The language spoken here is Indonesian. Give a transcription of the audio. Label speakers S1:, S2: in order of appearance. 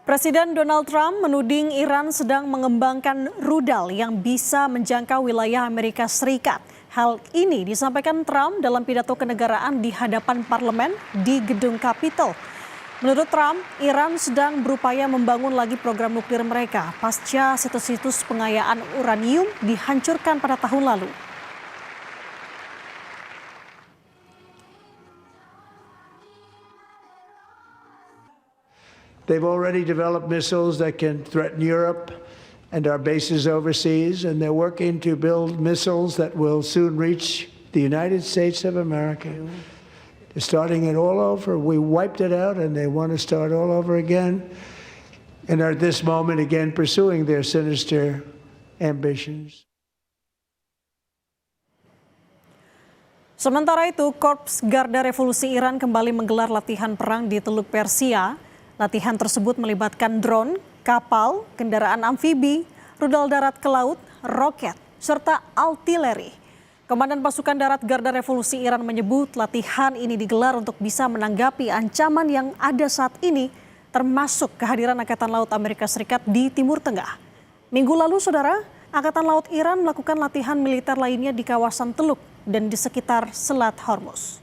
S1: Presiden Donald Trump menuding Iran sedang mengembangkan rudal yang bisa menjangkau wilayah Amerika Serikat. Hal ini disampaikan Trump dalam pidato kenegaraan di hadapan parlemen di Gedung Capitol. Menurut Trump, Iran sedang berupaya membangun lagi program nuklir mereka pasca situs-situs pengayaan uranium dihancurkan pada tahun lalu.
S2: They've already developed missiles that can threaten Europe and our bases overseas, and they're working to build missiles that will soon reach the United States of America. They're starting it all over. We wiped it out, and they want to start all over again, and are at this moment again pursuing their sinister ambitions.
S1: Sementara itu, Korps Garda Revolusi Iran kembali menggelar latihan perang di Teluk Persia. Latihan tersebut melibatkan drone, kapal, kendaraan amfibi, rudal darat ke laut, roket, serta artileri. Komandan Pasukan Darat Garda Revolusi Iran menyebut latihan ini digelar untuk bisa menanggapi ancaman yang ada saat ini, termasuk kehadiran Angkatan Laut Amerika Serikat di Timur Tengah. Minggu lalu, Saudara, Angkatan Laut Iran melakukan latihan militer lainnya di kawasan Teluk dan di sekitar Selat Hormuz.